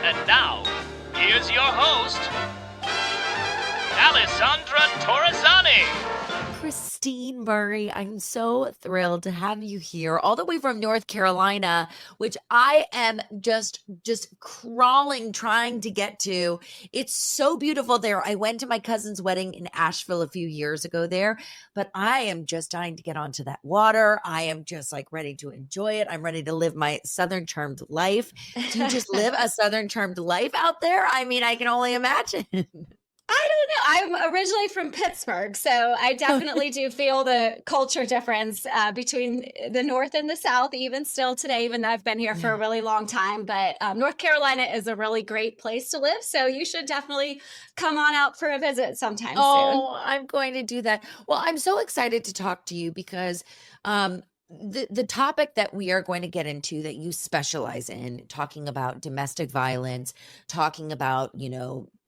And now, here's your host, Alessandra Torresani. Christine Murray, I'm so thrilled to have you here all the way from North Carolina, which I am just crawling trying to get to. It's so beautiful there. I went to my cousin's wedding in Asheville a few years ago there, but I am just dying to get onto that water. I am just like ready to enjoy it. I'm ready to live my Southern charmed life. Do you just live a Southern charmed life out there? I mean, I can only imagine. I don't know. I'm originally from Pittsburgh, so I definitely do feel the culture difference between the North and the South, even still today, even though I've been here for a really long time. But North Carolina is a really great place to live, so you should definitely come on out for a visit sometime soon. Oh, I'm going to do that. Well, I'm so excited to talk to you because the topic that we are going to get into that you specialize in, talking about domestic violence, talking about,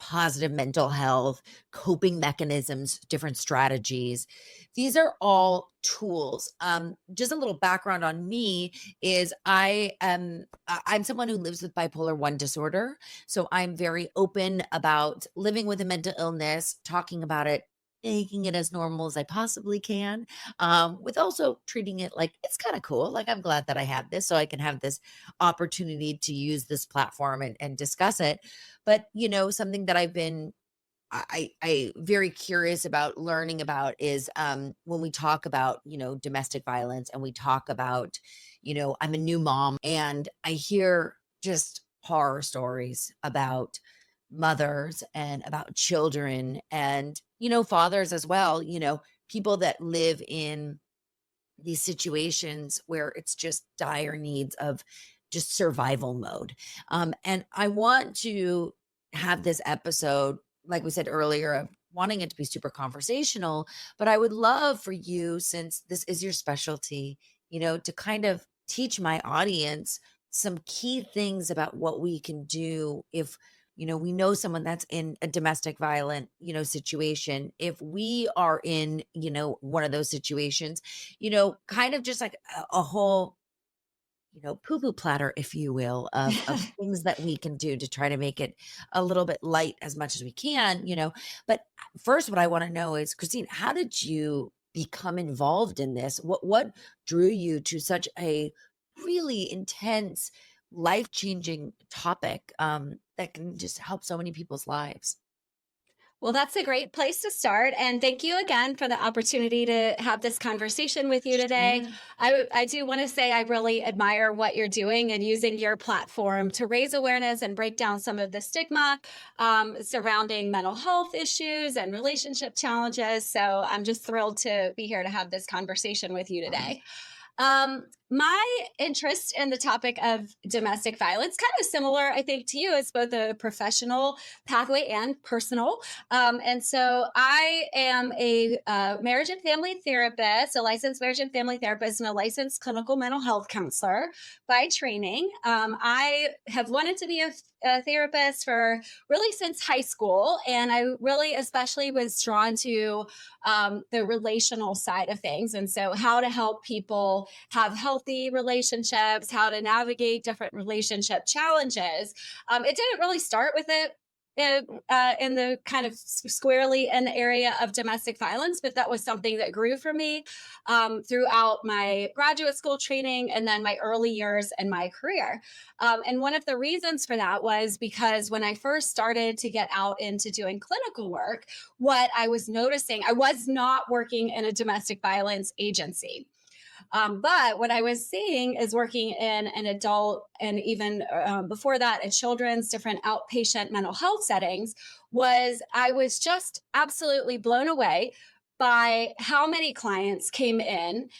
positive mental health, coping mechanisms, different strategies. These are all tools. Just a little background on me is I'm someone who lives with bipolar 1 disorder. So I'm very open about living with a mental illness, talking about it, making it as normal as I possibly can, with also treating it like it's kind of cool. Like I'm glad that I have this, so I can have this opportunity to use this platform and discuss it. But something that I've been I very curious about learning about is when we talk about domestic violence and we talk about I'm a new mom and I hear just horror stories about mothers and about children and fathers as well, people that live in these situations where it's just dire needs of just survival mode. And I want to have this episode, like we said earlier, of wanting it to be super conversational, but I would love for you, since this is your specialty, to kind of teach my audience some key things about what we can do if we know someone that's in a domestic violent, situation. If we are in, one of those situations, kind of just like a whole, poo-poo platter, if you will, of things that we can do to try to make it a little bit light as much as we can, But first, what I want to know is, Christine, how did you become involved in this? What drew you to such a really intense, life-changing topic that can just help so many people's lives? Well, that's a great place to start. And thank you again for the opportunity to have this conversation with you today. Sure. I do want to say I really admire what you're doing and using your platform to raise awareness and break down some of the stigma surrounding mental health issues and relationship challenges. So I'm just thrilled to be here to have this conversation with you today. My interest in the topic of domestic violence, kind of similar, I think, to you. It's both a professional pathway and personal. And so I am a marriage and family therapist, a licensed marriage and family therapist, and a licensed clinical mental health counselor by training. I have wanted to be a therapist for really since high school. And I really especially was drawn to the relational side of things. And so how to help people have healthy relationships, how to navigate different relationship challenges. It didn't really start with it in the kind of squarely in the area of domestic violence, but that was something that grew for me throughout my graduate school training and then my early years in my career. And one of the reasons for that was because when I first started to get out into doing clinical work, what I was noticing, I was not working in a domestic violence agency. But what I was seeing is working in an adult and even before that in children's different outpatient mental health settings was I was just absolutely blown away by how many clients came in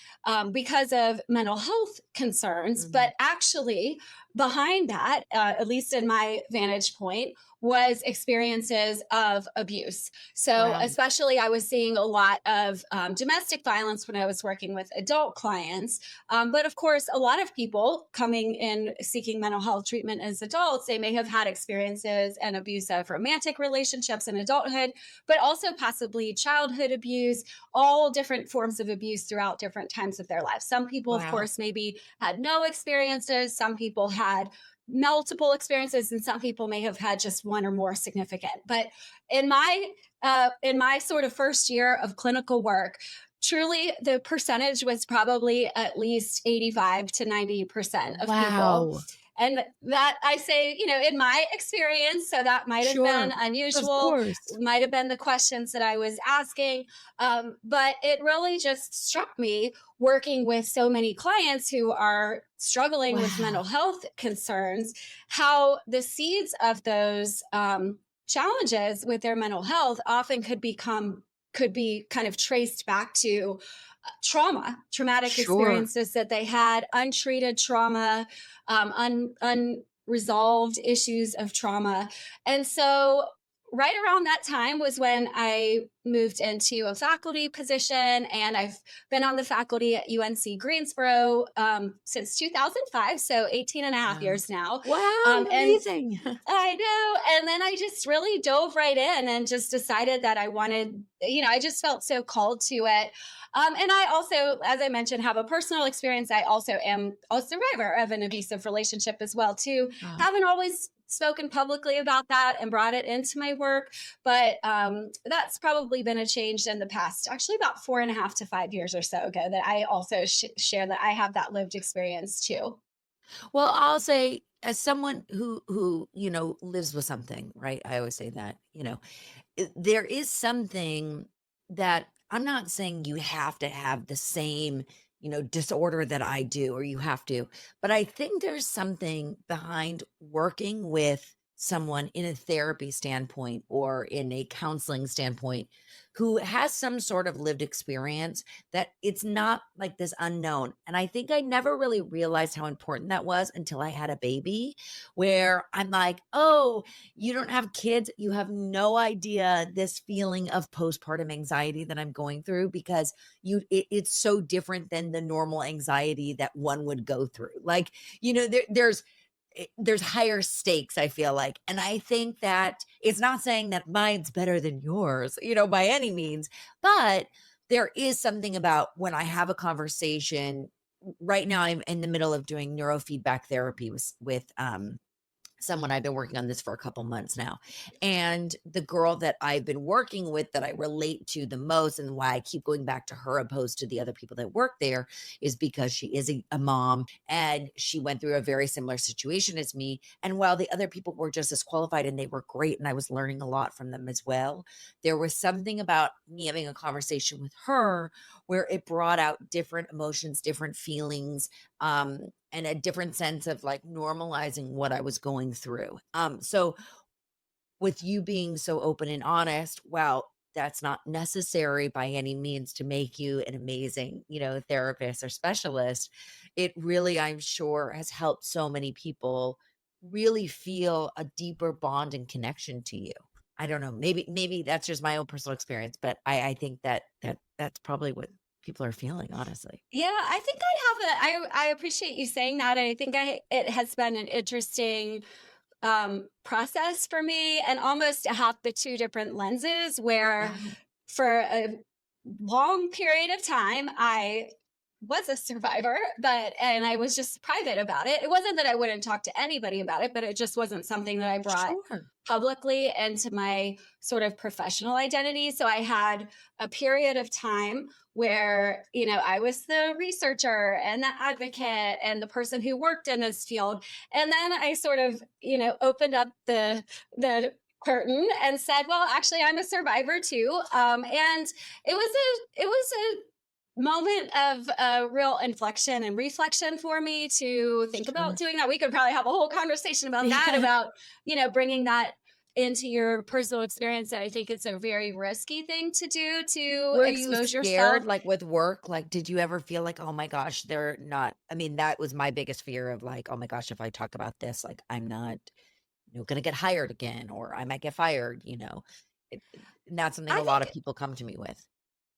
because of mental health concerns. Mhm. But actually behind that, at least in my vantage point, was experiences of abuse. So Wow. especially I was seeing a lot of domestic violence when I was working with adult clients. But of course, a lot of people coming in seeking mental health treatment as adults, they may have had experiences and abusive romantic relationships in adulthood, but also possibly childhood abuse, all different forms of abuse throughout different times of their lives. Some people, of Wow. course, maybe had no experiences, some people had multiple experiences, and some people may have had just one or more significant. But in my sort of first year of clinical work, truly the percentage was probably at least 85 to 90% of people. Wow. And that I say, in my experience, so that might have been Sure. Of unusual, course. might have been the questions that I was asking. But it really just struck me working with so many clients who are struggling with mental Wow. health concerns, how the seeds of those challenges with their mental health often could be kind of traced back to traumatic Sure. experiences that they had, untreated trauma, unresolved issues of trauma. And so, right around that time was when I moved into a faculty position, and I've been on the faculty at UNC Greensboro since 2005, so 18 and a half Wow. years now. Wow, And amazing. I know. And then I just really dove right in and just decided that I wanted, I just felt so called to it. And I also, as I mentioned, have a personal experience. I also am a survivor of an abusive relationship as well, too. Ah, Haven't always spoken publicly about that and brought it into my work, but that's probably been a change in the past, actually about 4.5 to 5 years or so ago, that I also share that I have that lived experience too. well, I'll say as someone who lives with something, right? I always say that, there is something that I'm not saying you have to have the same, disorder that I do or you have to, but I think there's something behind working with someone in a therapy standpoint or in a counseling standpoint who has some sort of lived experience that it's not like this unknown. And I think I never really realized how important that was until I had a baby, where I'm like, oh, you don't have kids, you have no idea this feeling of postpartum anxiety that I'm going through because it's so different than the normal anxiety that one would go through. Like, there's higher stakes, I feel like. And I think that it's not saying that mine's better than yours, by any means, but there is something about when I have a conversation. Right now I'm in the middle of doing neurofeedback therapy with someone. I've been working on this for a couple months now. And the girl that I've been working with that I relate to the most and why I keep going back to her opposed to the other people that work there is because she is a mom and she went through a very similar situation as me. And while the other people were just as qualified and they were great and I was learning a lot from them as well, there was something about me having a conversation with her where it brought out different emotions, different feelings, and a different sense of like normalizing what I was going through. So with you being so open and honest, well, that's not necessary by any means to make you an amazing, therapist or specialist. It really, I'm sure, has helped so many people really feel a deeper bond and connection to you. I don't know. Maybe that's just my own personal experience, but I think that's probably what people are feeling, honestly. Yeah, I think I appreciate you saying that. And I think it has been an interesting process for me, and almost to have the two different lenses where Wow. for a long period of time I was a survivor, and I was just private about it. It wasn't that I wouldn't talk to anybody about it, but it just wasn't something that I brought Sure. publicly into my sort of professional identity. So I had a period of time where, I was the researcher and the advocate and the person who worked in this field. And then I sort of, opened up the curtain and said, well, actually I'm a survivor too. And it was a moment of real inflection and reflection for me to think about Sure. doing that. We could probably have a whole conversation about that, about, bringing that into your personal experience. And I think it's a very risky thing to do, to Were you expose yourself. scared, like, with work? Like, did you ever feel like, "Oh my gosh, they're not" I mean, that was my biggest fear of, like, "Oh my gosh, if I talk about this, like, I'm not, gonna get hired again, or I might get fired," you know? And that's something I a lot of think, people come to me with.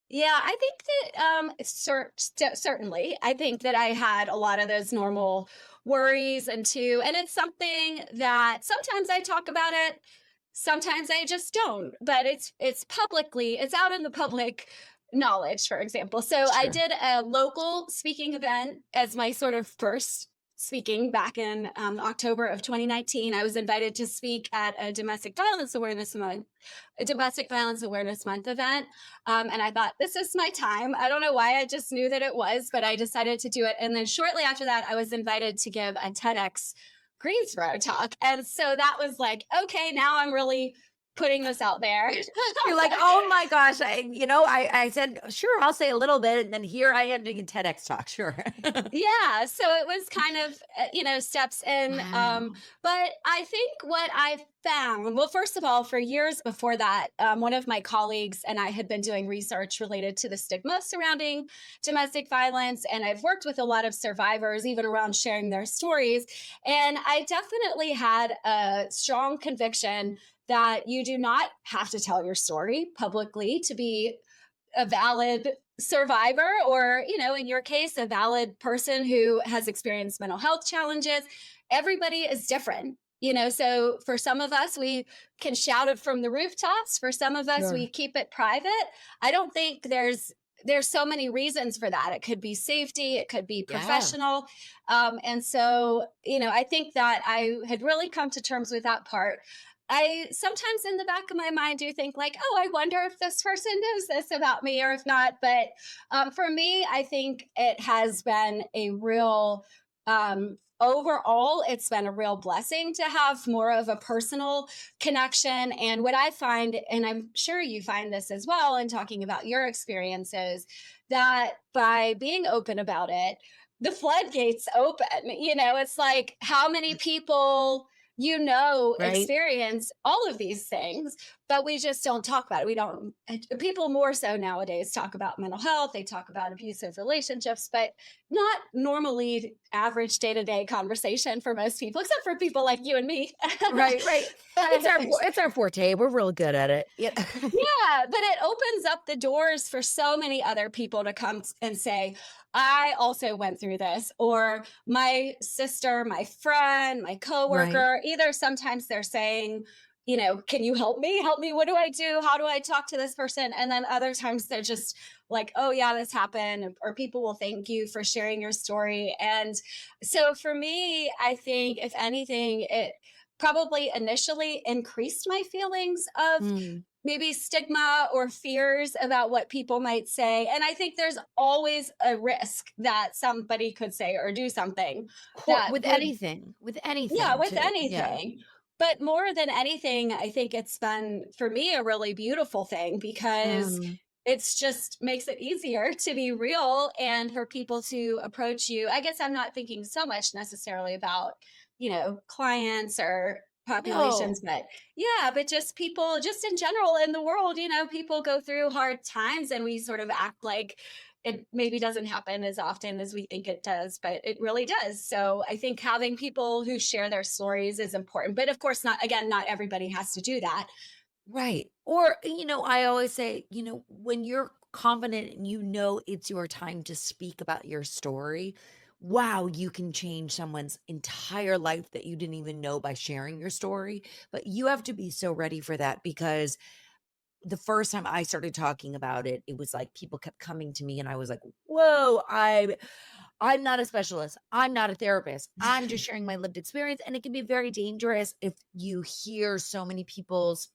yeah, I think that certainly, I think that I had a lot of those normal worries and too, and it's something that sometimes I talk about it, sometimes I just don't. But it's out in the public knowledge, for example. So I Sure. did a local speaking event as my sort of first speaking back in October of 2019. I was invited to speak at a domestic violence awareness month event. And I thought, this is my time. I don't know why, I just knew that it was, but I decided to do it. And then shortly after that, I was invited to give a TEDx Greensboro talk. And so that was like, okay, now I'm really putting this out there. You're like, oh my gosh, I said, sure, I'll say a little bit. And then here I am doing a TEDx talk. Sure. Yeah, so it was kind of, steps in. Wow. But I think what I found, well, first of all, for years before that, one of my colleagues and I had been doing research related to the stigma surrounding domestic violence. And I've worked with a lot of survivors, even around sharing their stories. And I definitely had a strong conviction that you do not have to tell your story publicly to be a valid survivor, or in your case, a valid person who has experienced mental health challenges. Everybody is different, so for some of us we can shout it from the rooftops. For some of us we Sure. keep it private. I don't think there's so many reasons for that. It could be safety, it could be Yeah. professional. And so, I think that I had really come to terms with that part. I sometimes in the back of my mind do think like, oh, I wonder if this person knows this about me or if not. But for me, I think it has been a real, overall, it's been a real blessing to have more of a personal connection. And what I find, and I'm sure you find this as well in talking about your experiences, that by being open about it, the floodgates open. It's like how many people Right. experience all of these things, but we just don't talk about it. We don't, people more so nowadays talk about mental health, they talk about abusive relationships, but not normally average day-to-day conversation for most people, except for people like you and me. Right. Right. It's our, But it's our forte. We're real good at it. Yeah. yeah, but it opens up the doors for so many other people to come and say, I also went through this, or my sister, my friend, my Right. coworker. Either sometimes they're saying, can you help me? Help me. What do I do? How do I talk to this person? And then other times they're just like, oh, yeah, this happened. Or people will thank you for sharing your story. And so for me, I think if anything, it probably initially increased my feelings of Mm. maybe stigma or fears about what people might say. And I think there's always a risk that somebody could say or do something that With would, anything, with yeah, anything with too. Yeah. anything. But more than anything, I think it's been for me a really beautiful thing because Um, it's just makes it easier to be real and for people to approach you. I guess I'm not thinking so much necessarily about, clients or populations, no. but yeah, but just people, just in general in the world, people go through hard times and we sort of act like it maybe doesn't happen as often as we think it does, but it really does. So I think having people who share their stories is important. But of course, not everybody has to do that. Right. Or, I always say, when you're confident and it's your time to speak about your story, wow, you can change someone's entire life that you didn't even know by sharing your story. But you have to be so ready for that because the first time I started talking about it, it was like people kept coming to me and I was like, whoa, I'm not a specialist. I'm not a therapist. I'm just sharing my lived experience. And it can be very dangerous if you hear so many people's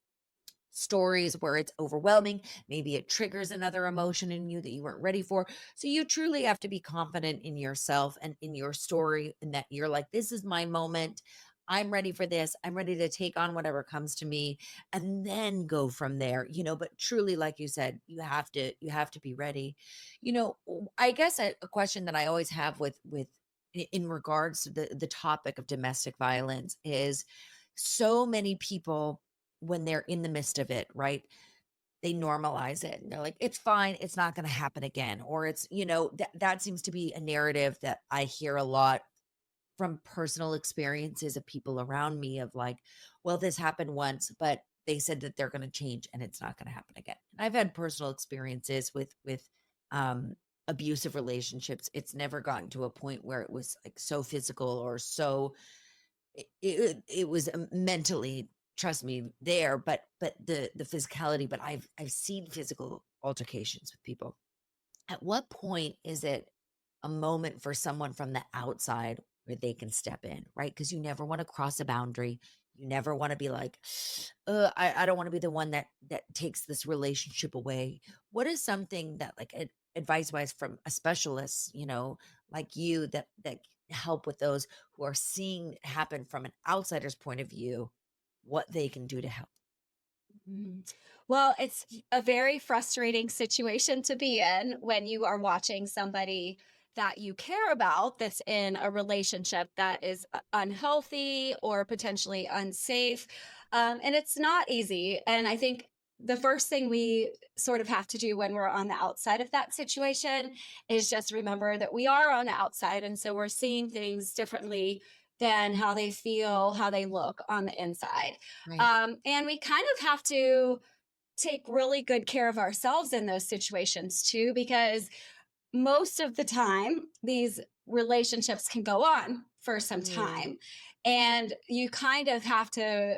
stories where it's overwhelming. Maybe it triggers another emotion in you that you weren't ready for. So you truly have to be confident in yourself and in your story, and that you're like, this is my moment. I'm ready for this. I'm ready to take on whatever comes to me and then go from there, but truly, like you said, you have to be ready. I guess a question that I always have in regards to the topic of domestic violence is so many people, when they're in the midst of it, right? They normalize it and they're like, it's fine. It's not going to happen again. Or that seems to be a narrative that I hear a lot from personal experiences of people around me of like, well, this happened once, but they said that they're going to change and it's not going to happen again. And I've had personal experiences with um, abusive relationships. It's never gotten to a point where it was like so physical or so it was mentally, trust me, there, but the physicality, but I've seen physical altercations with people. At what point is it a moment for someone from the outside where they can step in, right? Because you never want to cross a boundary. You never want to be like, I don't want to be the one that takes this relationship away. What is something that, like, advice wise from a specialist, like you, that help with those who are seeing it happen from an outsider's point of view, what they can do to help? Mhm. Well, it's a very frustrating situation to be in when you are watching somebody that you care about that's in a relationship that is unhealthy or potentially unsafe. And it's not easy. And I think the first thing we sort of have to do when we're on the outside of that situation is just remember that we are on the outside. And so we're seeing things differently than how they feel, how they look on the inside. Right. And we kind of have to take really good care of ourselves in those situations too, because most of the time, these relationships can go on for some time. And you kind of have to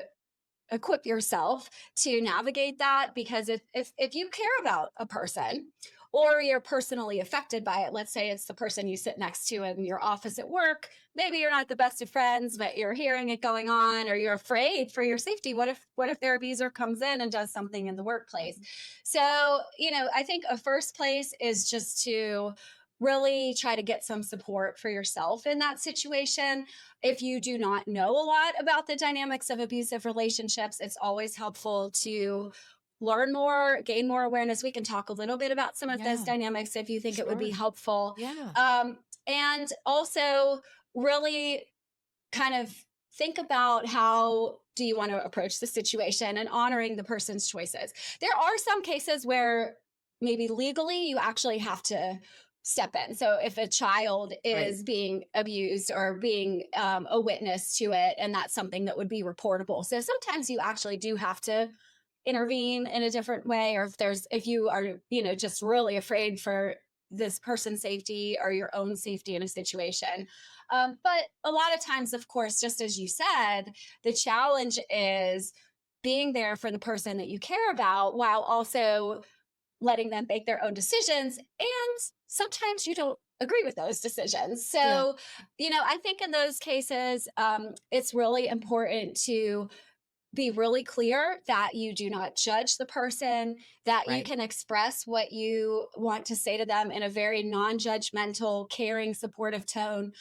equip yourself to navigate that, because if you care about a person or you're personally affected by it, let's say it's the person you sit next to in your office at work, maybe you're not the best of friends, but you're hearing it going on or you're afraid for your safety. What if their abuser comes in and does something in the workplace? So, I think a first place is just to really try to get some support for yourself in that situation. If you do not know a lot about the dynamics of abusive relationships, it's always helpful to learn more, gain more awareness. We can talk a little bit about some of those dynamics if you think it would be helpful. Yeah. And also really kind of think about how do you want to approach the situation and honoring the person's choices. There are some cases where maybe legally you actually have to step in. So if a child is being abused or being a witness to it, and that's something that would be reportable. So sometimes you actually do have to intervene in a different way, or if you are, just really afraid for this person's safety or your own safety in a situation. But a lot of times, of course, just as you said, the challenge is being there for the person that you care about while also letting them make their own decisions. And sometimes you don't agree with those decisions. So, I think in those cases, it's really important to be really clear that you do not judge the person, that you can express what you want to say to them in a very non-judgmental, caring, supportive tone.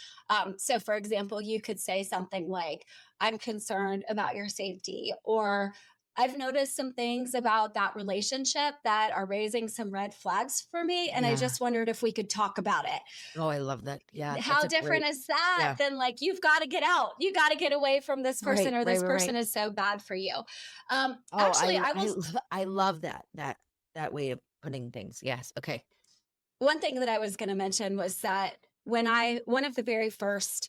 So for example, you could say something like, I'm concerned about your safety, or I've noticed some things about that relationship that are raising some red flags for me. And I just wondered if we could talk about it. Oh, I love that. Yeah. How different is that than like, you've got to get out, you got to get away from this person, or this person is so bad for you. Actually, I love that way of putting things. Yes. Okay. One thing that I was going to mention was that one of the very first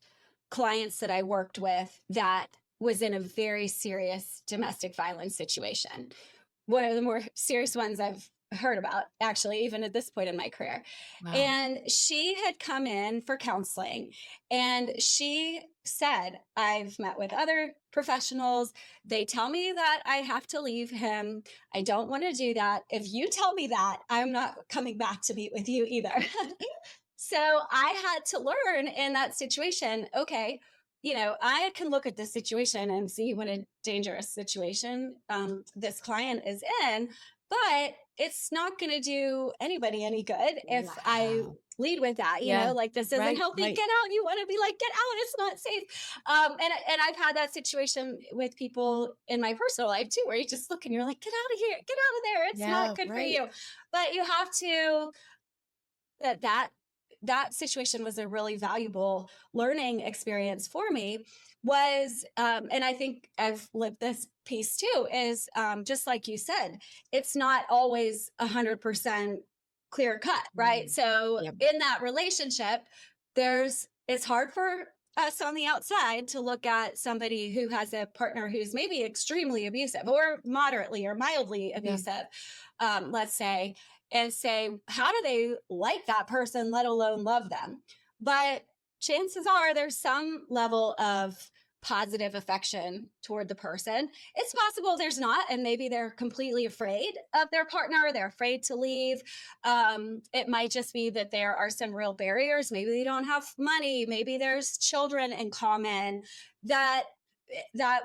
clients that I worked with that was in a very serious domestic violence situation, one of the more serious ones I've heard about, actually, even at this point in my career. Wow. And she had come in for counseling, and she said, I've met with other professionals. They tell me that I have to leave him. I don't want to do that. If you tell me that, I'm not coming back to meet with you either. So I had to learn in that situation, okay, I can look at this situation and see what a dangerous situation this client is in, but it's not going to do anybody any good if I lead with that, like, this isn't healthy. Get out. You want to be like, get out. It's not safe. And I've had that situation with people in my personal life too, where you just look and you're like, get out of here, get out of there. It's not good for you. But you have to, that situation was a really valuable learning experience for me, was and I think I've lived this piece too, is just like you said, it's not always 100% clear cut, right? So in that relationship, it's hard for us on the outside to look at somebody who has a partner who's maybe extremely abusive or moderately or mildly abusive, let's say, and say, how do they like that person, let alone love them? But chances are there's some level of positive affection toward the person. It's possible there's not, and maybe they're completely afraid of their partner. They're afraid to leave. It might just be that there are some real barriers. Maybe they don't have money. Maybe there's children in common that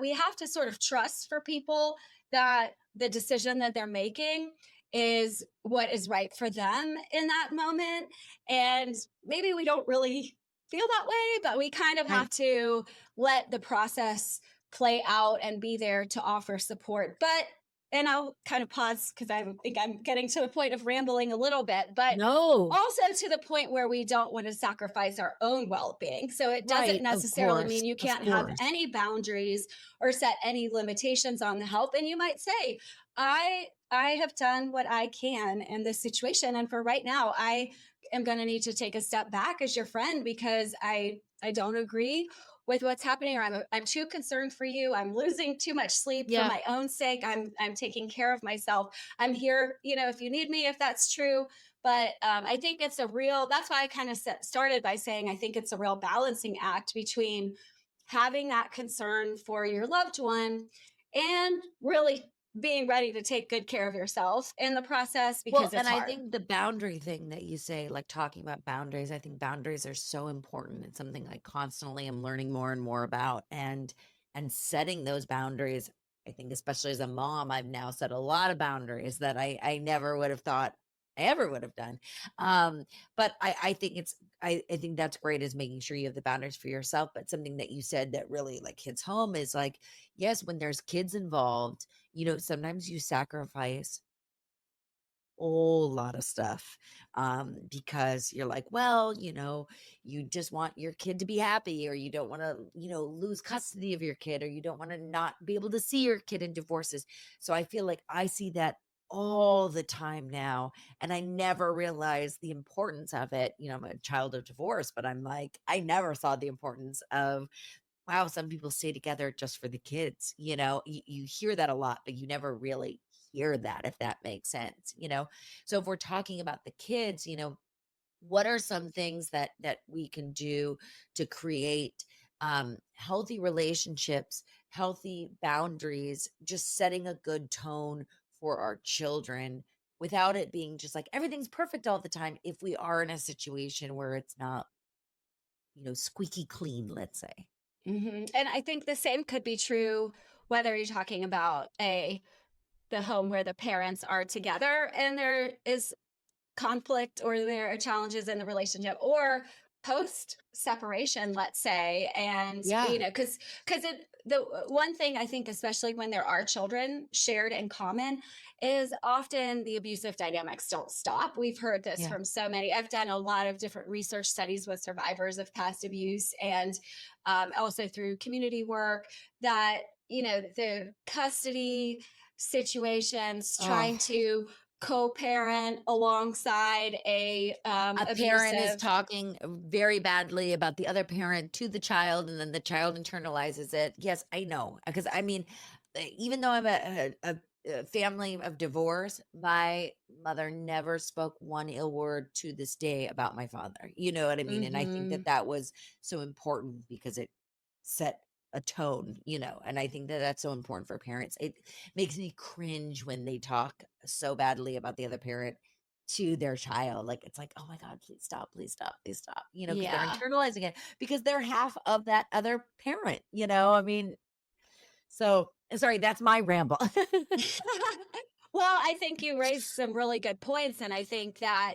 we have to sort of trust for people that the decision that they're making is what is right for them in that moment. And maybe we don't really feel that way, but we kind of have Right. to let the process play out and be there to offer support. But, and I'll kind of pause because I think I'm getting to the point of rambling a little bit, but No. also to the point where we don't want to sacrifice our own well-being. So it doesn't Right. Of necessarily course. mean you Of can't have course. any boundaries or set any limitations on the help. And you might say, I have done what I can in this situation. And for right now, I am going to need to take a step back as your friend because I don't agree with what's happening, or I'm too concerned for you. I'm losing too much sleep for Yeah. my own sake. I'm taking care of myself. I'm here, if you need me, if that's true. But I think it's a real. That's why I kind of started by saying I think it's a real balancing act between having that concern for your loved one and really being ready to take good care of yourself in the process Well, because and it's I hard. think the boundary thing that you say, like talking about boundaries, I think boundaries are so important. It's something I constantly am learning more and more about, and setting those boundaries. I think especially as a mom, I've now set a lot of boundaries that I never would have thought I ever would have done. But I think I think that's great, is making sure you have the boundaries for yourself. But something that you said that really like hits home is like, yes, when there's kids involved, sometimes you sacrifice whole lot of stuff, because you're like, well, you just want your kid to be happy, or you don't want to, lose custody of your kid, or you don't want to not be able to see your kid in divorces. So I feel like I see that all the time now, and I never realized the importance of it. I'm a child of divorce, but I'm like, I never saw the importance of, wow, some people stay together just for the kids. You hear that a lot, but you never really hear that, if that makes sense. So if we're talking about the kids, what are some things that we can do to create healthy relationships, healthy boundaries, just setting a good tone for our children without it being just like everything's perfect all the time, if we are in a situation where it's not, squeaky clean, let's say. And I think the same could be true whether you're talking about the home where the parents are together and there is conflict or there are challenges in the relationship, or post separation, let's say. And Yeah. because the one thing I think, especially when there are children shared in common, is often the abusive dynamics don't stop. We've heard this Yeah. from so many. I've done a lot of different research studies with survivors of past abuse, and also through community work, that the custody situations, trying Oh, to co-parent alongside a parent is abusive. talking very badly about the other parent to the child, and then the child internalizes it. Yes, I know. Because I mean, even though I'm a family of divorce, my mother never spoke one ill word to this day about my father. You know what I mean? And I think that Mhm. that was so important because it set a tone. And I think that that's so important for parents. It makes me cringe when they talk so badly about the other parent to their child. Like, it's like, oh my God, please stop, please stop, please stop, because they're Yeah. internalizing it, because they're half of that other parent. I mean, so sorry, that's my ramble. Well, I think you raised some really good points. And I think that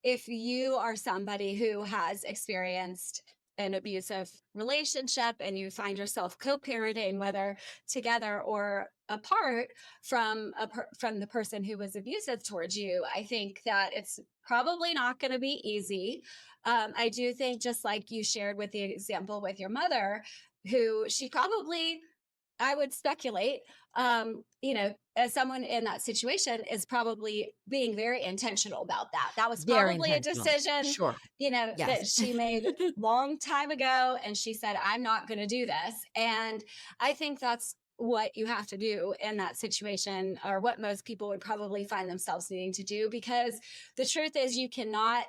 if you are somebody who has experienced an abusive relationship and you find yourself co-parenting, whether together or apart from from the person who was abusive towards you, I think that it's probably not going to be easy. I do think, just like you shared with the example with your mother, who she probably, I would speculate, as someone in that situation is probably being very intentional about that. That was Very probably a intentional. decision, Sure. that Yes. she made long time ago. And she said, I'm not going to do this. And I think that's what you have to do in that situation, or what most people would probably find themselves needing to do, because the truth is you cannot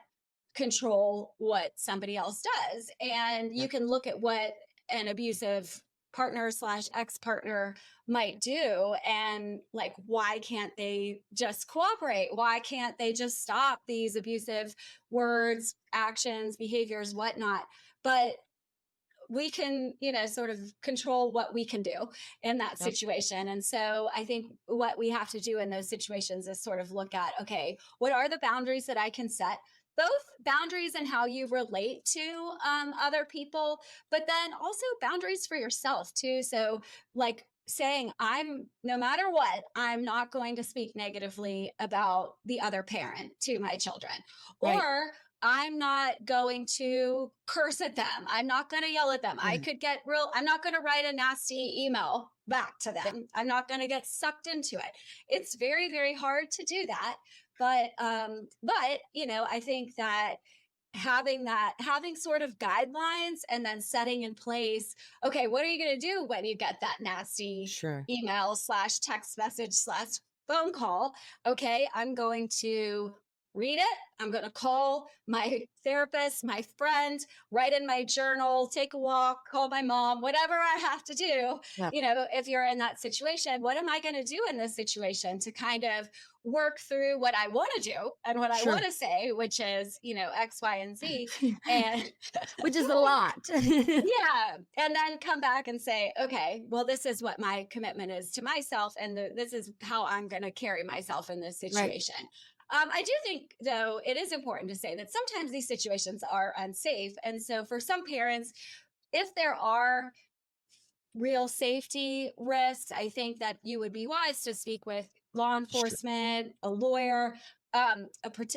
control what somebody else does. And you Yep. can look at what an abusive partner slash ex-partner might do. And like, why can't they just cooperate? Why can't they just stop these abusive words, actions, behaviors, whatnot? But we can, sort of control what we can do in that Yep. situation. And so I think what we have to do in those situations is sort of look at, okay, what are the boundaries that I can set? Both boundaries and how you relate to other people, but then also boundaries for yourself too. So, like saying, no matter what, I'm not going to speak negatively about the other parent to my children, Right. or I'm not going to curse at them. I'm not going to yell at them. I could get I'm not going to write a nasty email back to Yeah. them. I'm not going to get sucked into it. It's very, very hard to do that. But I think that having sort of guidelines and then setting in place, okay, what are you going to do when you get that nasty Sure. email slash text message slash phone call? Okay, I'm going to read it. I'm going to call my therapist, my friend, write in my journal, take a walk, call my mom, whatever I have to do. Yeah. If you're in that situation, what am I going to do in this situation to kind of work through what I want to do and what I Sure. want to say, which is, X, Y, and Z. And Which is a lot. yeah. And then come back and say, okay, well, this is what my commitment is to myself. And this is how I'm going to carry myself in this Right. situation. I do think, though, it is important to say that sometimes these situations are unsafe. And so for some parents, if there are real safety risks, I think that you would be wise to speak with law Sure. enforcement, a lawyer,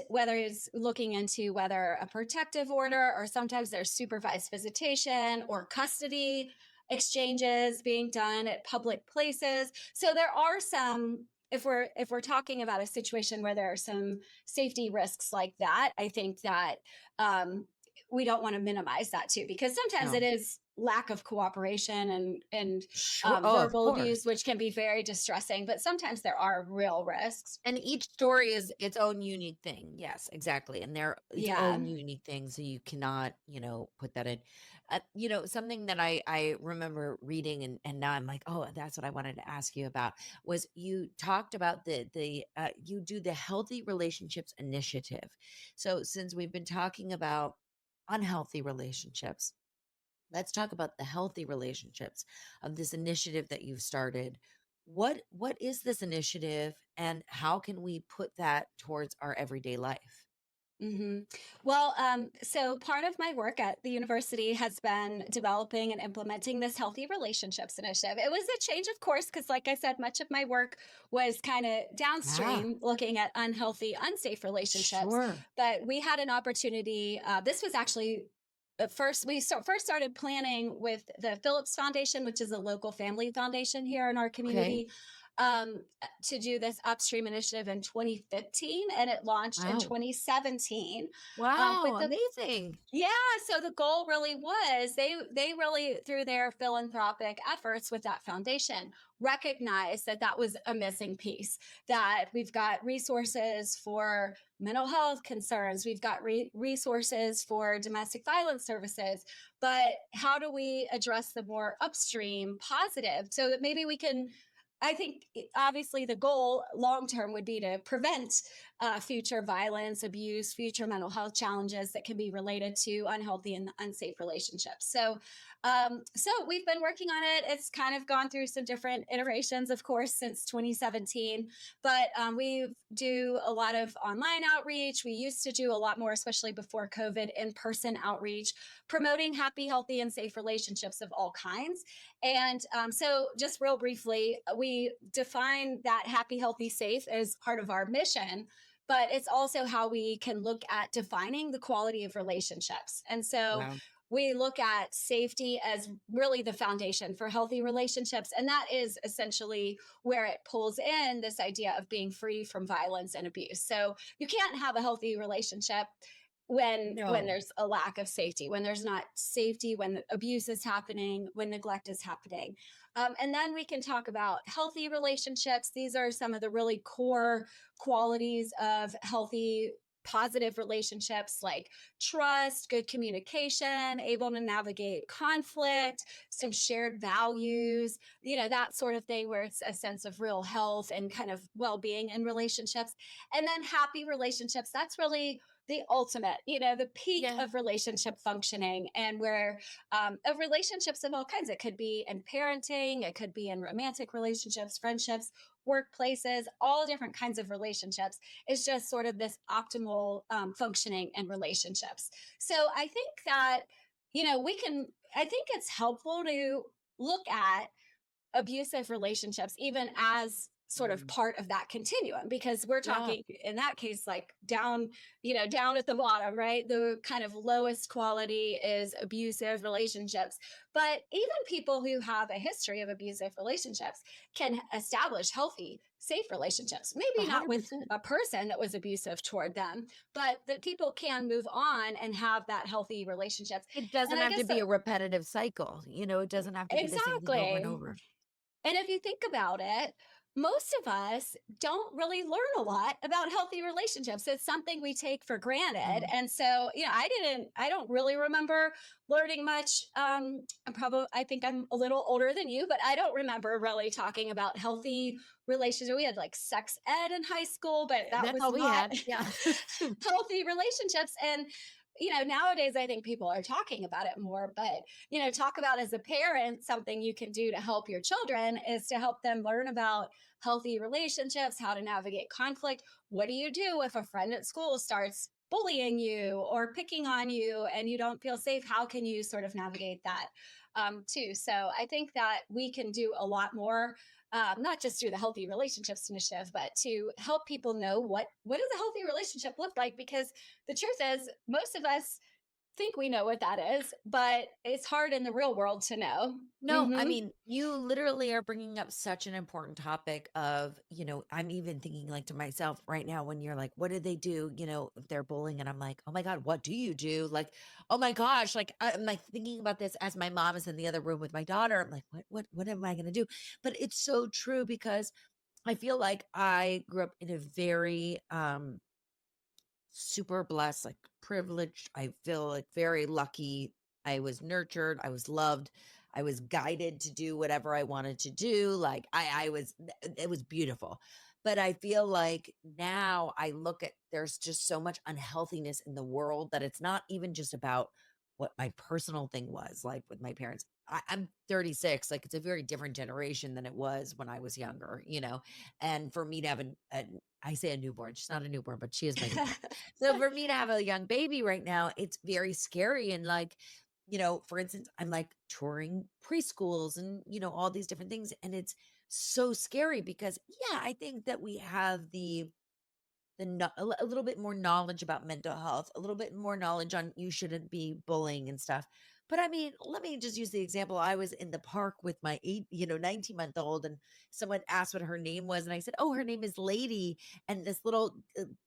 whether it's looking into whether a protective order, or sometimes there's supervised visitation or custody exchanges being done at public places. So there are some, if we're talking about a situation where there are some safety risks like that, I think that we don't want to minimize that too, because sometimes No. it is lack of cooperation and Sure. Oh, of verbal course. abuse, which can be very distressing, but sometimes there are real risks. And each story is its own unique thing. Yes, exactly. And they're its Yeah. own unique thing. So you cannot, put that in. Something that I remember reading and now I'm like, oh, that's what I wanted to ask you about was you talked about you do the Healthy Relationships Initiative. So since we've been talking about unhealthy relationships, let's talk about the healthy relationships of this initiative that you've started. What is this initiative and how can we put that towards our everyday life? hmm Well, so part of my work at the university has been developing and implementing this healthy relationships initiative. It was a change of course, because like I said, much of my work was kind of Yeah, downstream looking at unhealthy, unsafe relationships. sure. But we had an opportunity. This was actually first, first started planning with the Phillips Foundation, which is a local family foundation here in our Okay. community, to do this upstream initiative in 2015, and it launched in Wow. 2017. Wow, With the amazing. Yeah, so the goal really was they really, through their philanthropic efforts with that foundation, recognized that that was a missing piece, that we've got resources for mental health concerns, we've got resources for domestic violence services, but how do we address the more upstream positive so that maybe we can, I think obviously the goal long term would be to prevent future violence, abuse, future mental health challenges that can be related to unhealthy and unsafe relationships. So we've been working on it. It's kind of gone through some different iterations, of course, since 2017. But we do a lot of online outreach. We used to do a lot more, especially before COVID, in-person outreach, promoting happy, healthy, and safe relationships of all kinds. And so, just real briefly, we define that happy, healthy, safe as part of our mission, but it's also how we can look at defining the quality of relationships. And so, Wow. we look at safety as really the foundation for healthy relationships. And that is essentially where it pulls in this idea of being free from violence and abuse. So, you can't have a healthy relationship when No. there's a lack of safety, when there's not safety, when abuse is happening, when neglect is happening. And then we can talk about healthy relationships. These are some of the really core qualities of healthy positive relationships like trust, good communication, able to navigate conflict, some shared values, that sort of thing, where it's a sense of real health and kind of well-being in relationships. And then happy relationships, that's really the ultimate, the peak Yeah. of relationship functioning, and where of relationships of all kinds. It could be in parenting, it could be in romantic relationships, friendships, workplaces, all different kinds of relationships. It's just sort of this optimal functioning in relationships. So I think that, I think it's helpful to look at abusive relationships even as sort of Mm. part of that continuum, because we're Yeah. talking in that case like down, down at the bottom, right? The kind of lowest quality is abusive relationships. But even people who have a history of abusive relationships can establish healthy, safe relationships, maybe not with 100%. a person that was abusive toward them, but that people can move on and have that healthy relationships. It And doesn't I have to guess be a repetitive cycle. It doesn't have to be the same thing over and exactly. over. And if you think about it, most of us don't really learn a lot about healthy relationships. It's something we take for granted. Mm. And so, I don't really remember learning much. I think I'm a little older than you, but I don't remember really talking about healthy relationships. We had like sex ed in high school, but that That's was all we not had. Yeah. healthy relationships. And, nowadays I think people are talking about it more, but talk about as a parent, something you can do to help your children is to help them learn about healthy relationships, how to navigate conflict. What do you do if a friend at school starts bullying you or picking on you and you don't feel safe? How can you sort of navigate that too? So I think that we can do a lot more, not just through the Healthy Relationships Initiative, but to help people know what does a healthy relationship look like? Because the truth is, most of us think we know what that is, but it's hard in the real world to know. No, I Hmm. mean, you literally are bringing up such an important topic of, I'm even thinking like to myself right now when you're like, what did they do? If they're bullying, and I'm like, oh my God, what do you do? Like, oh my gosh, like I'm like thinking about this as my mom is in the other room with my daughter. I'm like, what am I gonna do? But it's so true because I feel like I grew up in a very super blessed, like privileged. I feel like very lucky. I was nurtured. I was loved. I was guided to do whatever I wanted to do. Like it was beautiful. But I feel like now I look at, there's just so much unhealthiness in the world that it's not even just about what my personal thing was like with my parents. I'm 36. Like it's a very different generation than it was when I was younger. And for me to have I say a newborn, she's not a newborn, but she is my newborn. So for me to have a young baby right now, it's very scary. And like, for instance, I'm like touring preschools and, all these different things. And it's so scary because, yeah, I think that we have a little bit more knowledge about mental health, a little bit more knowledge on you shouldn't be bullying and stuff. But I mean, let me just use the example. I was in the park with my 19-month-old, and someone asked what her name was. And I said, oh, her name is Lady. And this little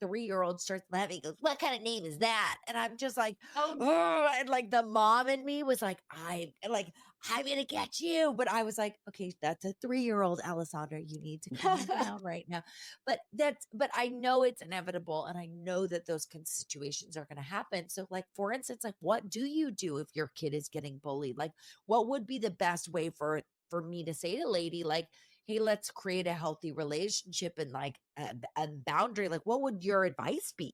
3-year-old starts laughing, goes, what kind of name is that? And I'm just like, Oh, oh, and like the mom in me was like, I'm gonna get you. But I was like, okay, that's a 3-year-old, Alessandra. You need to calm down right now. But I know it's inevitable, and I know that those situations are going to happen. So like, for instance, like what do you do if your kid is getting bullied? Like what would be the best way for me to say to Lady, like, hey, let's create a healthy relationship and like a boundary? Like what would your advice be?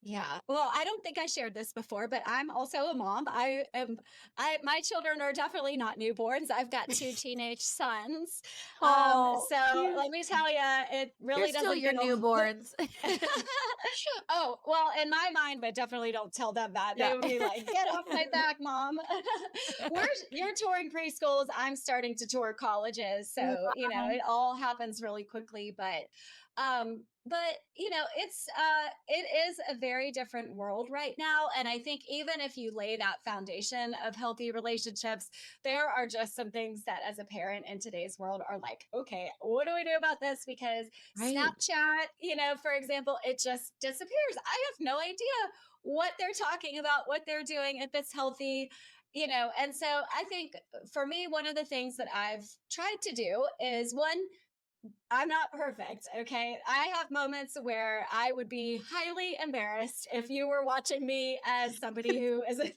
yeah. Well, I don't think I shared this before, but I'm also a mom. My children are definitely not newborns. I've got two teenage sons. Oh, So cute. let me tell you, it They're really still doesn't your get a newborns. Oh, well, in my mind, but definitely don't tell them that. They Yeah. would be like, get off my back, mom. You're touring preschools. I'm starting to tour colleges. So, Wow. it all happens really quickly, but it is a very different world right now. And I think even if you lay that foundation of healthy relationships, there are just some things that as a parent in today's world are like, okay, what do we do about this? Because Right. Snapchat, for example, it just disappears. I have no idea what they're talking about, what they're doing, if it's healthy. And so I think for me, one of the things that I've tried to do is one, I'm not perfect. Okay. I have moments where I would be highly embarrassed if you were watching me as somebody who is a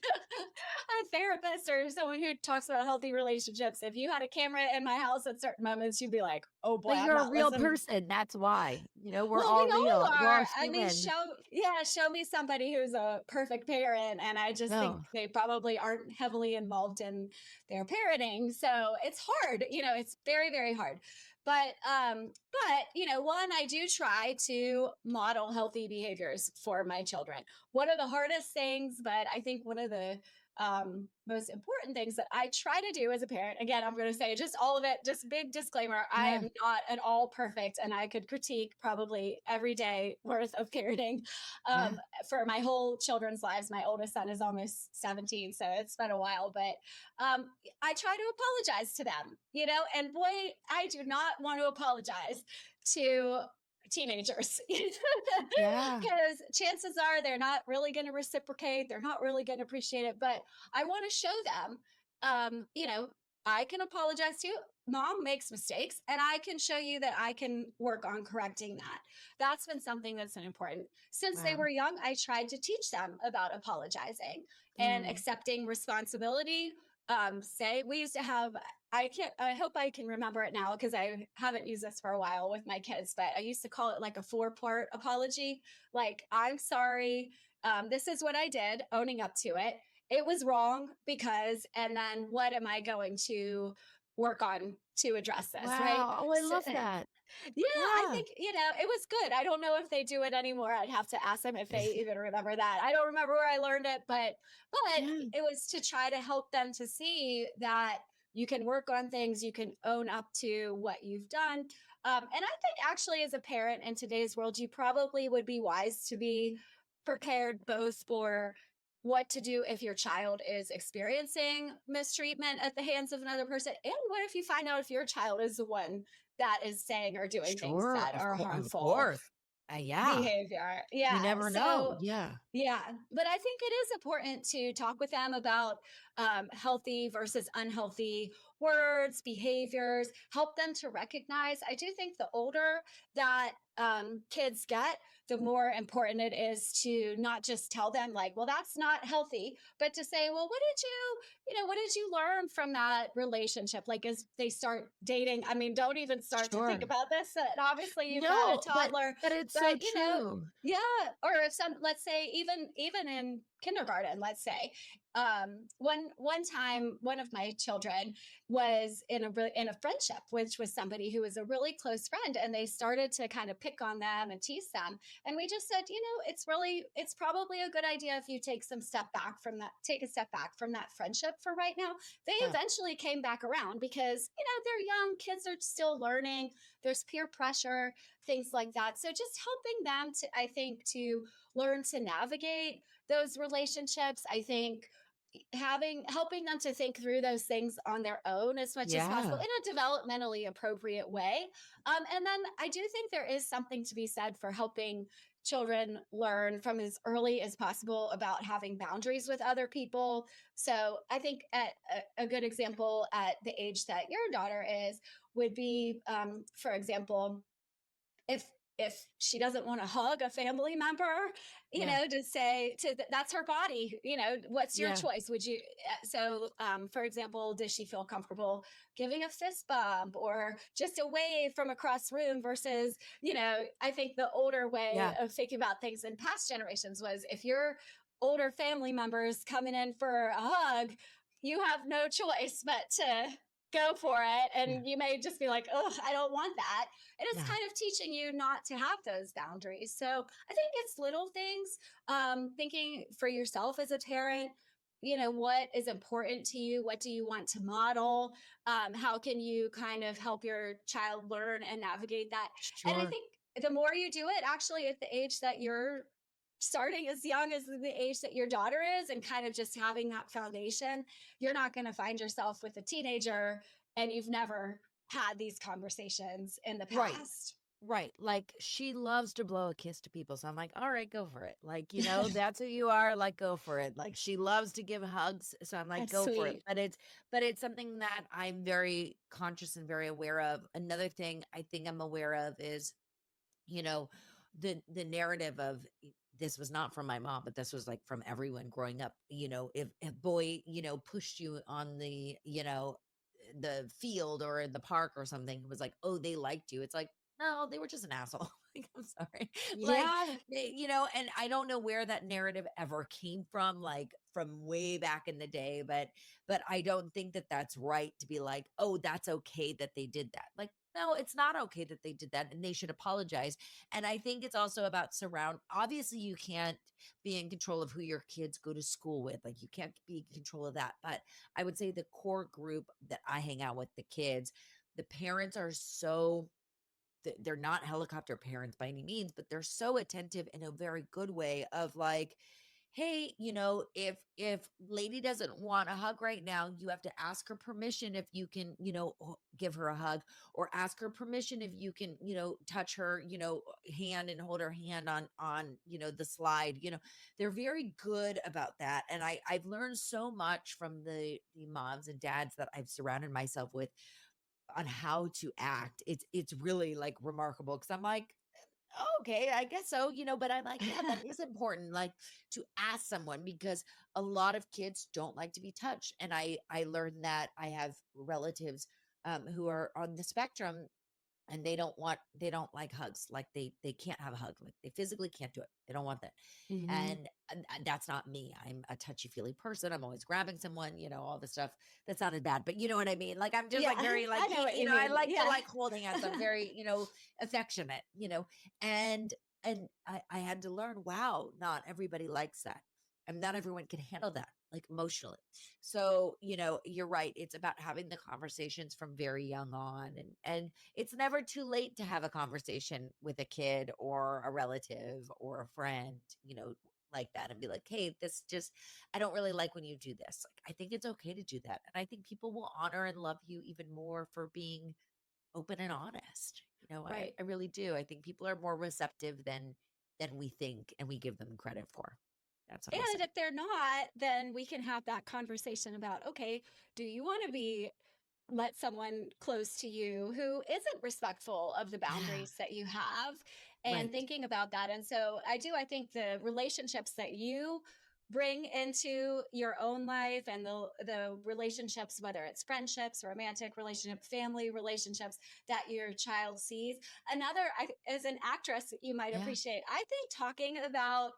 therapist or someone who talks about healthy relationships. If you had a camera in my house at certain moments, you'd be like, oh boy, But I'm you're a not real listening. person. That's why. We're Well, we all all real. We're all are. I mean, human. show me somebody who's a perfect parent. And I just think No. they probably aren't heavily involved in their parenting. So it's hard, it's very, very hard. But one, I do try to model healthy behaviors for my children. One of the hardest things, but I think one of the most important things that I try to do as a parent. Again, I'm going to say just all of it, just big disclaimer. I Yeah. am not at all perfect, and I could critique probably every day worth of parenting Yeah. for my whole children's lives. My oldest son is almost 17, so it's been a while, but I try to apologize to them, and boy, I do not want to apologize to teenagers Yeah. because chances are they're not really going to reciprocate, they're not really going to appreciate it, but I want to show them I can apologize to you, mom makes mistakes, and I can show you that I can work on correcting that. That's been something that's been important since they Wow. were young. I tried to teach them about apologizing and Mm. accepting responsibility. Say we used to have, I hope I can remember it now because I haven't used this for a while with my kids, but I used to call it like a 4-part apology. Like, I'm sorry, this is what I did, owning up to it, it was wrong because, and then what am I going to work on to address this, right? Wow. Oh, I So, love that. yeah, I Yeah. think, it was good. I don't know if they do it anymore. I'd have to ask them if they even remember that. I don't remember where I learned it, but Yeah. it was to try to help them to see that you can work on things, you can own up to what you've done. And I think actually as a parent in today's world, you probably would be wise to be prepared both for what to do if your child is experiencing mistreatment at the hands of another person, and what if you find out if your child is the one that is saying or doing things Sure. that are Of harmful course. Yeah. behavior. You Yeah. never know. So, Yeah. yeah. But I think it is important to talk with them about healthy versus unhealthy words, behaviors, help them to recognize. I do think the older that kids get, the more important it is to not just tell them, like, well, that's not healthy, but to say, well, what did you learn from that relationship? Like, as they start dating, I mean, don't even start to think Sure. about this. And obviously, you've got a No, toddler, but it's so but true. yeah. Or if let's say, even in kindergarten, let's say, one time, one of my children was in a friendship, which was somebody who was a really close friend, and they started to kind of pick on them and tease them. And we just said, it's probably a good idea if you take a step back from that friendship for right now. They Yeah. eventually came back around because, they're young, kids are still learning, there's peer pressure, things like that. So just helping them to, I think, to learn to navigate those relationships. I think helping them to think through those things on their own as much as possible Yeah. in a developmentally appropriate way. And then I do think there is something to be said for helping children learn from as early as possible about having boundaries with other people. So I think a good example at the age that your daughter is would be, for example, if she doesn't want to hug a family member, Yeah. to say that's her body, what's your Yeah. choice? Would you, so, for example, does she feel comfortable giving a fist bump or just a wave from across room versus, I think the older way Yeah. of thinking about things in past generations was if your older family members coming in for a hug, you have no choice but to go for it. Yeah. And you may just be like, oh, I don't want that. And it's Yeah. kind of teaching you not to have those boundaries. So I think it's little things, thinking for yourself as a parent, what is important to you? What do you want to model? How can you kind of help your child learn and navigate that? And I Sure. think the more you do it, actually, at the age that you're starting as young as the age that your daughter is, and kind of just having that foundation, you're not going to find yourself with a teenager and you've never had these conversations in the Right. past. Right. Like she loves to blow a kiss to people. So I'm like, all right, go for it. Like, that's who you are. Like, go for it. Like she loves to give hugs. So I'm like, That's go for it. sweet. But it's something that I'm very conscious and very aware of. Another thing I think I'm aware of is, you know, the narrative of this was not from my mom, but this was like from everyone growing up. If boy, pushed you on the field or in the park or something, it was like, oh, they liked you. It's like, no, they were just an asshole. Like, I'm sorry. Like, Yeah. and I don't know where that narrative ever came from, like from way back in the day, but I don't think that that's right to be like, oh, that's okay that they did that. Like, no, it's not okay that they did that and they should apologize. And I think it's also about obviously you can't be in control of who your kids go to school with. Like you can't be in control of that. But I would say the core group that I hang out with, the kids, the parents are they're not helicopter parents by any means, but they're so attentive in a very good way of like, hey, if lady doesn't want a hug right now, you have to ask her permission if you can, give her a hug, or ask her permission if you can, touch her, hand and hold her hand on, the slide. They're very good about that. And I've learned so much from the moms and dads that I've surrounded myself with on how to act. It's really like remarkable because I'm like, okay, I guess so, but I'm like, yeah, that is important, like to ask someone, because a lot of kids don't like to be touched. And I learned that I have relatives who are on the spectrum, and they don't like hugs. Like they can't have a hug. Like they physically can't do it. They don't want that. Mhm. And that's not me. I'm a touchy-feely person. I'm always grabbing someone, all the stuff that sounded bad, but you know what I mean? Like I'm just Yeah, like very like, I know what you I mean. like to Yeah. like hold hands. I'm very, affectionate, and I had to learn, wow, not everybody likes that. And not everyone can handle that, like emotionally. So, you're right. It's about having the conversations from very young on. And it's never too late to have a conversation with a kid or a relative or a friend, like that, and be like, hey, I don't really like when you do this. Like, I think it's okay to do that. And I think people will honor and love you even more for being open and honest. Right. I really do. I think people are more receptive than we think and we give them credit for. That's what I'll And say. if they're not, then we can have that conversation about, okay, do you want to let someone close to you who isn't respectful of the Yeah. boundaries that you have, and Right. thinking about that. And so I think the relationships that you bring into your own life, and the relationships, whether it's friendships, romantic relationship, family relationships, that your child sees. As an actress, you might Yeah. appreciate, I think, talking about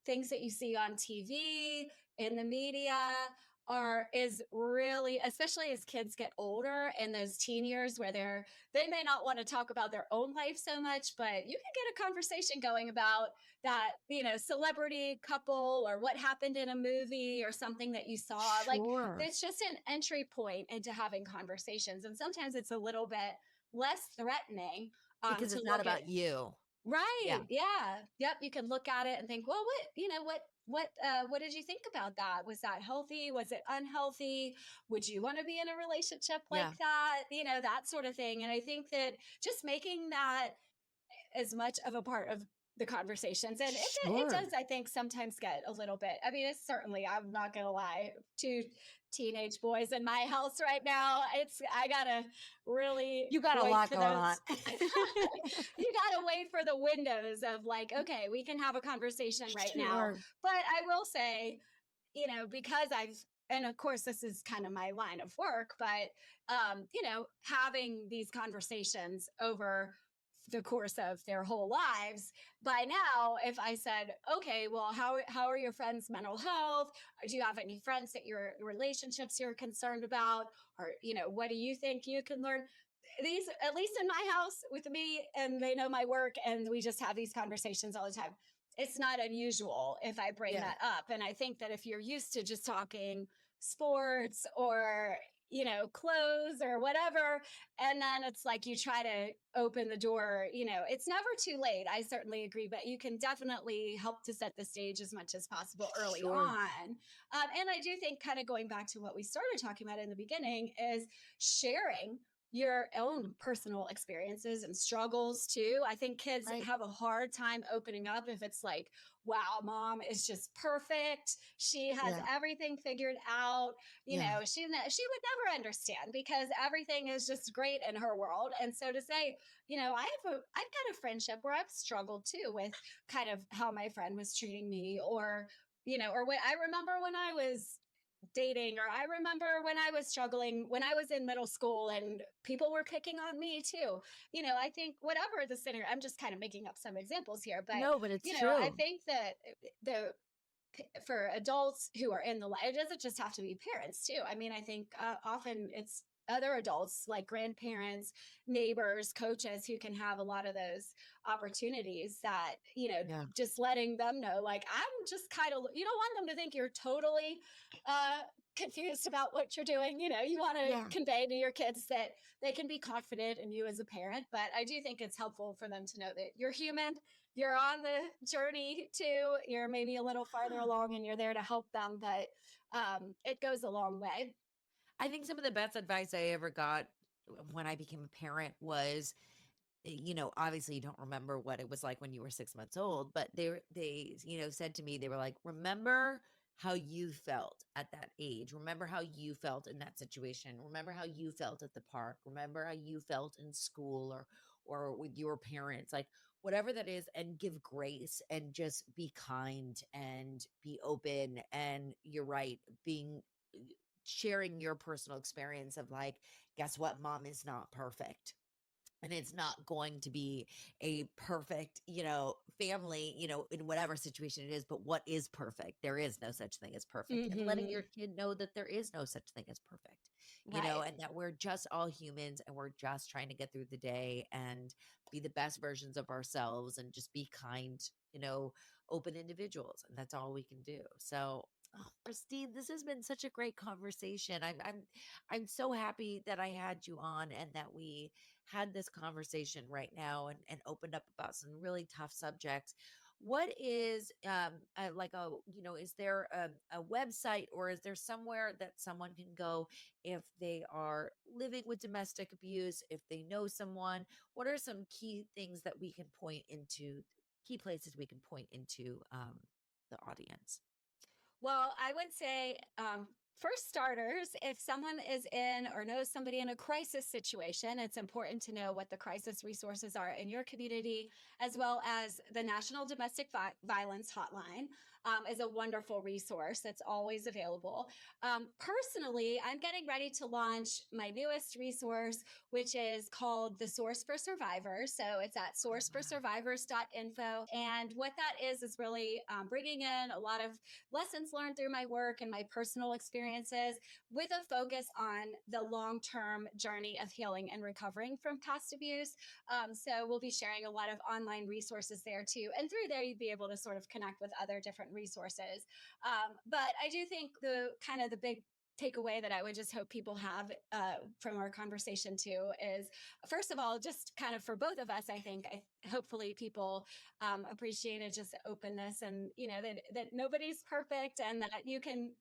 things that you see on TV, in the media, is really, especially as kids get older and those teen years where they may not want to talk about their own life so much, but you can get a conversation going about that, celebrity couple, or what happened in a movie, or something that you saw. Like, Sure. it's just an entry point into having conversations, and sometimes it's a little bit less threatening, Because to it's not look at. about you. Yeah. Right. Yeah. Yep. You can look at it and think, well, what did you think about that? Was that healthy? Was it unhealthy? Would you want to be in a relationship Yeah. like that? That sort of thing. And I think that just making that as much of a part of the conversations. And it Sure. does, I think, sometimes get a little bit. I mean, it's certainly, I'm not going to lie, two teenage boys in my house right now. I got to really You got a wait lot for going on. those. You got to wait for the windows of like, okay, we can have a conversation right now. Sure. But I will say, because and of course, this is kind of my line of work, but, having these conversations over the course of their whole lives. By now, if I said, okay, well, how are your friends' mental health? Do you have any friends that your relationships you're concerned about? Or, what do you think you can learn? These, at least in my house with me, and they know my work, and we just have these conversations all the time. It's not unusual if I bring Yeah. that up. And I think that if you're used to just talking sports, or, clothes or whatever, and then it's like you try to open the door, it's never too late. I certainly agree, but you can definitely help to set the stage as much as possible early Sure. on. And I do think, kind of going back to what we started talking about in the beginning, is sharing your own personal experiences and struggles too. I think kids Right. have a hard time opening up if it's like, wow, mom is just perfect. She has Yeah. everything figured out. Yeah. She would never understand because everything is just great in her world. And so to say, I've got a friendship where I've struggled too with kind of how my friend was treating me, or or when I remember when I was dating, or I remember when I was struggling when I was in middle school and people were picking on me too. I think whatever the scenario, I'm just kind of making up some examples here, but No, but it's I true. think that the for adults who are in the life, it doesn't just have to be parents too. I mean, I think often it's other adults like grandparents, neighbors, coaches who can have a lot of those opportunities that, Yeah. just letting them know, like, I'm just kind of, you don't want them to think you're totally uh, confused about what you're doing. You want to Yeah. convey to your kids that they can be confident in you as a parent. But I do think it's helpful for them to know that you're human, you're on the journey too. You're maybe a little farther along and you're there to help them, but it goes a long way. I think some of the best advice I ever got when I became a parent was, obviously you don't remember what it was like when you were 6 months old, but they said to me, they were like, remember how you felt at that age. Remember how you felt in that situation. Remember how you felt at the park. Remember how you felt in school or with your parents, like whatever that is, and give grace and just be kind and be open. And you're right, being sharing your personal experience of like, guess what? Mom is not perfect. And it's not going to be a perfect, family, in whatever situation it is. But what is perfect? There is no such thing as perfect. And letting your Hmm. kid know that there is no such thing as perfect, Right. and that we're just all humans and we're just trying to get through the day and be the best versions of ourselves and just be kind, open individuals. And that's all we can do. So, oh, Christine, this has been such a great conversation. I'm so happy that I had you on and that we had this conversation right now and opened up about some really tough subjects. What is like is there a website, or is there somewhere that someone can go if they are living with domestic abuse, if they know someone? What are some key things that we can point into, key places we can point into the audience? Well, I would say, for starters, if someone is in or knows somebody in a crisis situation, it's important to know what the crisis resources are in your community, as well as the National Domestic Violence Hotline is a wonderful resource that's always available. Personally, I'm getting ready to launch my newest resource, which is called the Source for Survivors. So it's at Oh, wow. sourceforsurvivors.info. And what that is really bringing in a lot of lessons learned through my work and my personal experiences, with a focus on the long term journey of healing and recovering from past abuse. So we'll be sharing a lot of online resources there too. And through there, you'd be able to sort of connect with other different resources. But I do think the kind of the big takeaway that I would just hope people have from our conversation too is, first of all, just kind of for both of us, I think, hopefully people appreciated just openness, and that nobody's perfect, and that you can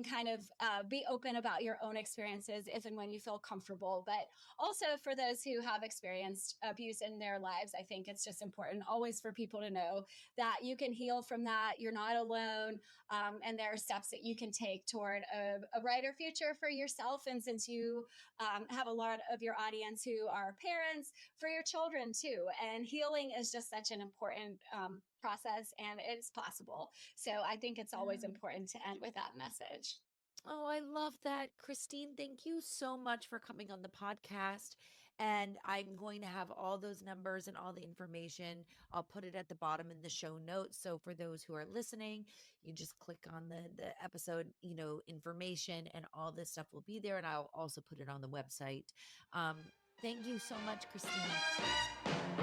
kind of be open about your own experiences if and when you feel comfortable. But also for those who have experienced abuse in their lives, I think it's just important always for people to know that you can heal from that. You're not alone, and there are steps that you can take toward a brighter future for yourself. And since you have a lot of your audience who are parents, for your children too. And healing is just such an important process, and it's possible. So I think it's always Yeah. important to end with that message. Oh, I love that. Christine, thank you so much for coming on the podcast. And I'm going to have all those numbers and all the information. I'll put it at the bottom in the show notes. So for those who are listening, you just click on the episode, information, and all this stuff will be there. And I'll also put it on the website. Thank you so much, Christine.